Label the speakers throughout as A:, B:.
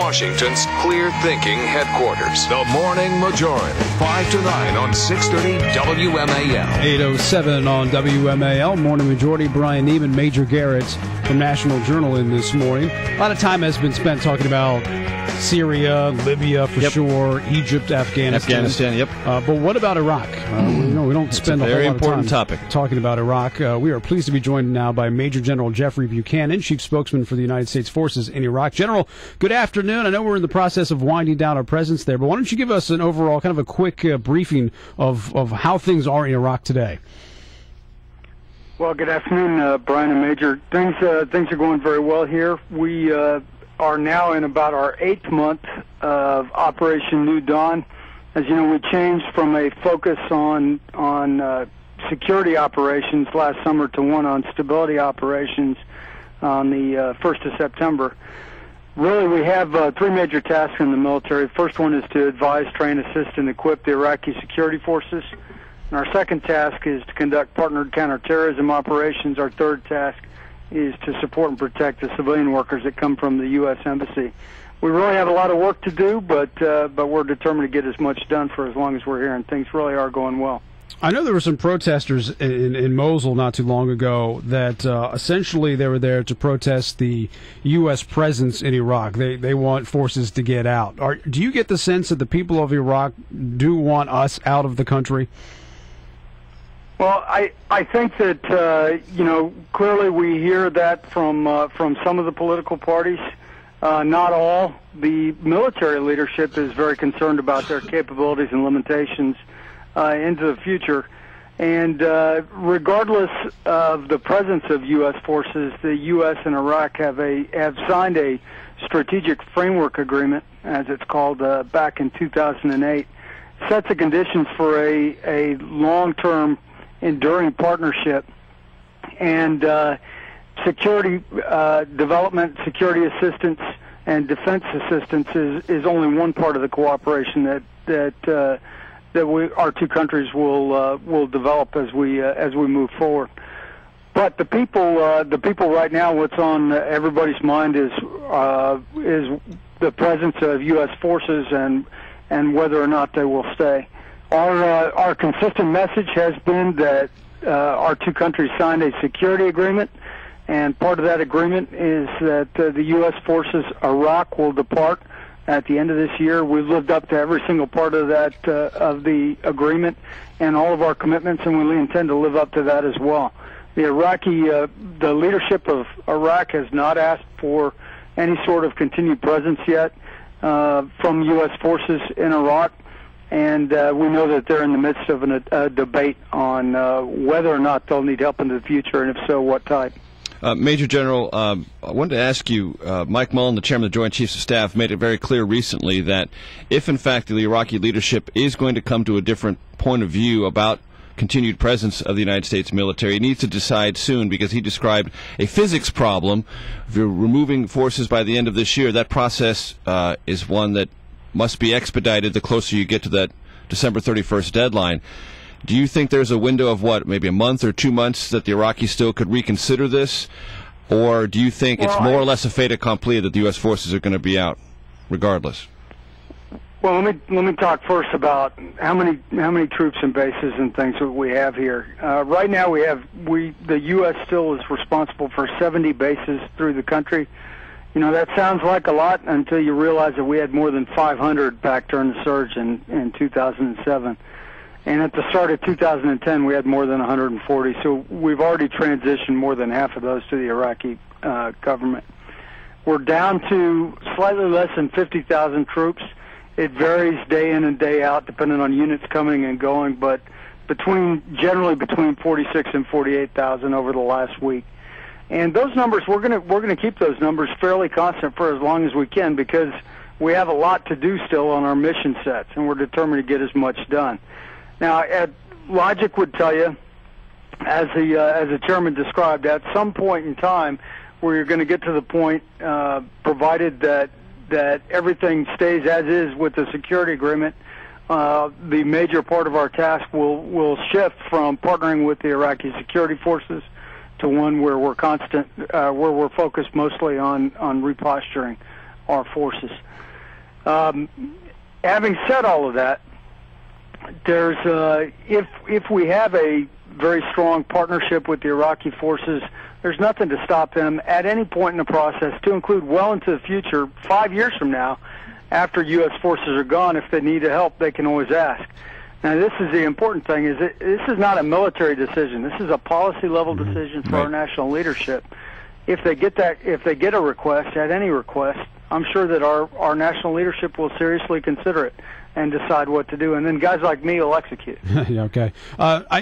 A: Washington's clear-thinking headquarters. The Morning Majority, 5 to 9 on 630 WMAL.
B: 8:07 on WMAL. Morning Majority, Brian Neiman, Major Garrett from National Journal in this morning. A lot of time has been spent talking about Syria, Libya for sure, Egypt, Afghanistan. But what about Iraq? We don't spend a whole lot of time talking about Iraq. We are pleased to be joined now by Major General Jeffrey Buchanan, Chief Spokesman for the United States Forces in Iraq. General, good afternoon. I know we're in the process of winding down our presence there, but why don't you give us an overall kind of a quick briefing of how things are in Iraq today?
C: Well, good afternoon, Brian and Major. Things are going very well here. We are now in about our 8th month of Operation New Dawn. As you know, we changed from a focus on security operations last summer to one on stability operations on the 1st of September. Really, we have 3 major tasks in the military. First one is to advise, train, assist, and equip the Iraqi security forces. And our second task is to conduct partnered counterterrorism operations. Our third task is to support and protect the civilian workers that come from the U.S. Embassy. We really have a lot of work to do, but we're determined to get as much done for as long as we're here, and things really are going well.
B: I know there were some protesters in Mosul not too long ago that essentially they were there to protest the U.S. presence in Iraq. They want forces to get out. Do you get the sense that the people of Iraq do want us out of the country?
C: Well, I think that clearly we hear that from some of the political parties. Not all. The military leadership is very concerned about their capabilities and limitations into the future. And regardless of the presence of U.S. forces, the U.S. and Iraq have signed a strategic framework agreement, as it's called, back in 2008. Sets the conditions for a long-term enduring partnership, and security development, security assistance, and defense assistance is only one part of the cooperation that our two countries will develop as we move forward. But the people right now, what's on everybody's mind is the presence of U.S. forces and whether or not they will stay. Our consistent message has been that our two countries signed a security agreement, and part of that agreement is that the U.S. forces Iraq will depart at the end of this year. We've lived up to every single part of that of the agreement and all of our commitments, and we intend to live up to that as well. The leadership of Iraq has not asked for any sort of continued presence yet from U.S. forces in Iraq. And we know that they're in the midst of a debate on whether or not they'll need help in the future, and if so, what type.
D: Major General, I wanted to ask you, Mike Mullen, the Chairman of the Joint Chiefs of Staff, made it very clear recently that if, in fact, the Iraqi leadership is going to come to a different point of view about continued presence of the United States military, it needs to decide soon, because he described a physics problem. If you're removing forces by the end of this year, that process is one that must be expedited the closer you get to that December 31st deadline. Do you think there's a window of maybe a month or 2 months that the Iraqis still could reconsider this? Or do you think it's more or less a fait accompli that the U.S. forces are going to be out regardless?
C: Well, let me talk first about how many troops and bases and things that we have here. Right now the U.S. still is responsible for 70 bases through the country. You know, that sounds like a lot until you realize that we had more than 500 back during the surge in 2007. And at the start of 2010, we had more than 140. So we've already transitioned more than half of those to the Iraqi government. We're down to slightly less than 50,000 troops. It varies day in and day out, depending on units coming and going, but generally between 46 and 48,000 over the last week. And those numbers, we're going to keep those numbers fairly constant for as long as we can, because we have a lot to do still on our mission sets, and we're determined to get as much done. Now, logic would tell you, as the chairman described, at some point in time, where you're going to get to the point, provided that everything stays as is with the security agreement, the major part of our task will shift from partnering with the Iraqi security forces to one where we're focused mostly on reposturing our forces. Having said all of that, there's if we have a very strong partnership with the Iraqi forces, there's nothing to stop them at any point in the process, to include well into the future, 5 years from now, after U.S. forces are gone. If they need help, they can always ask. Now, this is the important thing: is that this is not a military decision. This is a policy-level decision for our national leadership. If they get a request, at any request, I'm sure that our national leadership will seriously consider it and decide what to do, and then guys like me will execute.
B: Yeah, okay.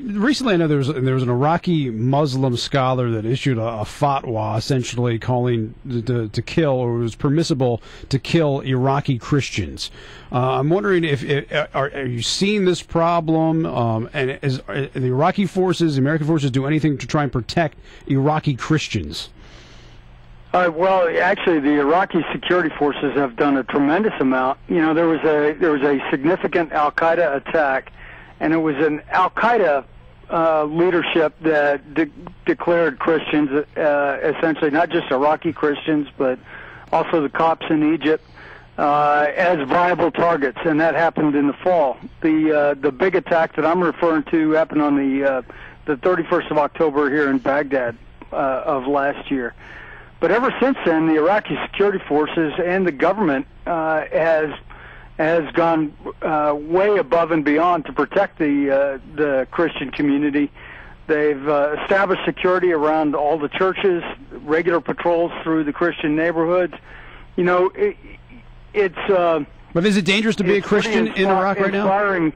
B: Recently, I know there was an Iraqi Muslim scholar that issued a fatwa, essentially calling to kill, or it was permissible to kill Iraqi Christians. I'm wondering if are you seeing this problem, and are the Iraqi forces, the American forces, do anything to try and protect Iraqi Christians?
C: Well, actually, the Iraqi security forces have done a tremendous amount. You know, there was a significant Al-Qaeda attack, and it was an Al-Qaeda leadership that declared Christians, essentially not just Iraqi Christians, but also the Copts in Egypt, as viable targets, and that happened in the fall. The big attack that I'm referring to happened on the 31st of October here in Baghdad of last year. But ever since then, the Iraqi security forces and the government has gone way above and beyond to protect the Christian community. They've established security around all the churches, regular patrols through the Christian neighborhoods. You know, it's.
B: But is it dangerous to be a Christian in Iraq right now?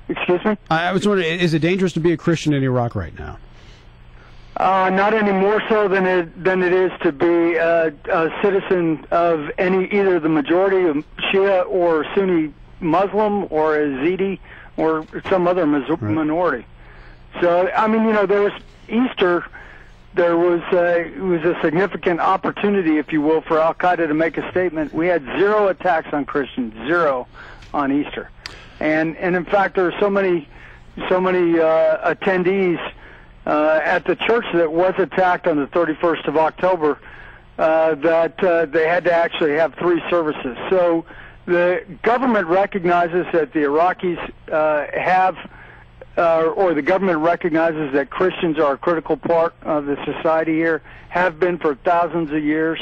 C: Excuse me?
B: I was wondering, is it dangerous to be a Christian in Iraq right now?
C: Not any more so than it is to be a citizen of either the majority of Shia or Sunni Muslim or a Yazidi or some other minority. So, I mean, you know, there was Easter. It was a significant opportunity, if you will, for Al-Qaeda to make a statement. We had 0 attacks on Christians, 0 on Easter, and in fact, there are so many attendees at the church that was attacked on the 31st of October that they had to actually have 3 services. So the government recognizes that the Iraqis or the government recognizes that Christians are a critical part of the society here, have been for thousands of years,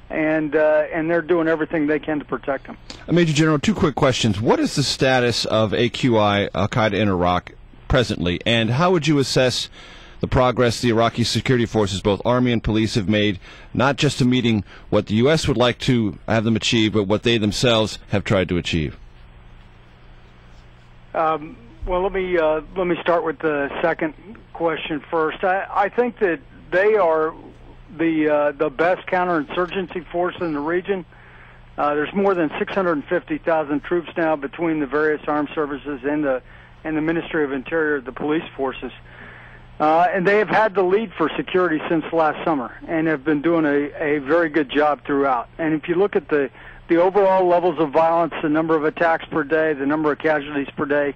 C: and they're doing everything they can to protect them.
D: Major General, 2 quick questions. What is the status of AQI, Al-Qaeda in Iraq presently, and how would you assess the progress the Iraqi security forces, both Army and police, have made, not just to meeting what the U.S. would like to have them achieve, but what they themselves have tried to achieve?
C: Well, let me start with the second question first. I think that they are the best counterinsurgency force in the region. There's more than 650,000 troops now between the various armed services and the Ministry of Interior, the police forces. And they have had the lead for security since last summer and have been doing a very good job throughout. And if you look at the overall levels of violence, the number of attacks per day, the number of casualties per day,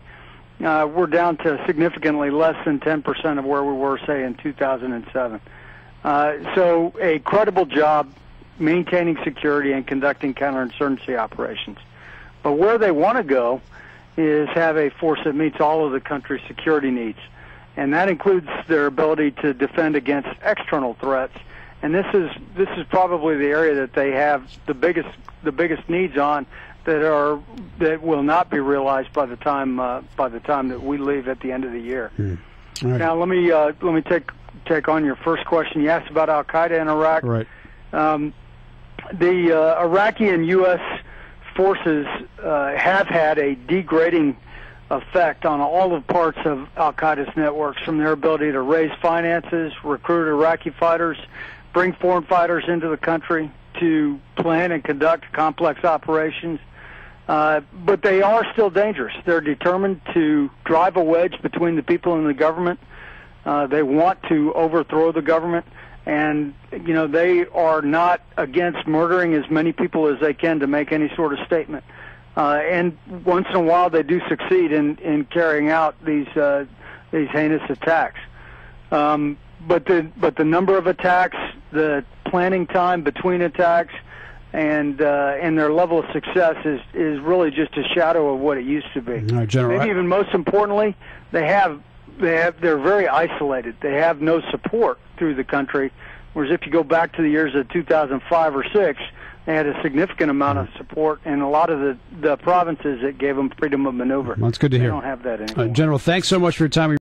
C: we're down to significantly less than 10% of where we were, say, in 2007. So a credible job maintaining security and conducting counterinsurgency operations. But where they want to go is have a force that meets all of the country's security needs. And that includes their ability to defend against external threats. And this is probably the area that they have the biggest needs on that will not be realized by the time that we leave at the end of the year. Right. Now let me take on your first question. You asked about Al-Qaeda in Iraq.
B: Right.
C: The Iraqi and U.S. forces have had a degrading effect on all of parts of Al-Qaeda's networks, from their ability to raise finances, recruit Iraqi fighters, bring foreign fighters into the country to plan and conduct complex operations. But they are still dangerous. They're determined to drive a wedge between the people and the government. They want to overthrow the government, and you know, they are not against murdering as many people as they can to make any sort of statement. And once in a while, they do succeed in carrying out these heinous attacks. But the number of attacks, the planning time between attacks, and their level of success is really just a shadow of what it used to be.
B: All right, General.
C: Maybe even most importantly, they're very isolated. They have no support through the country, whereas if you go back to the years of 2005 or 6, they had a significant amount of support in a lot of the provinces that gave them freedom of maneuver.
B: Well, that's good to hear.
C: They don't have that anymore.
B: General, thanks so much for your time.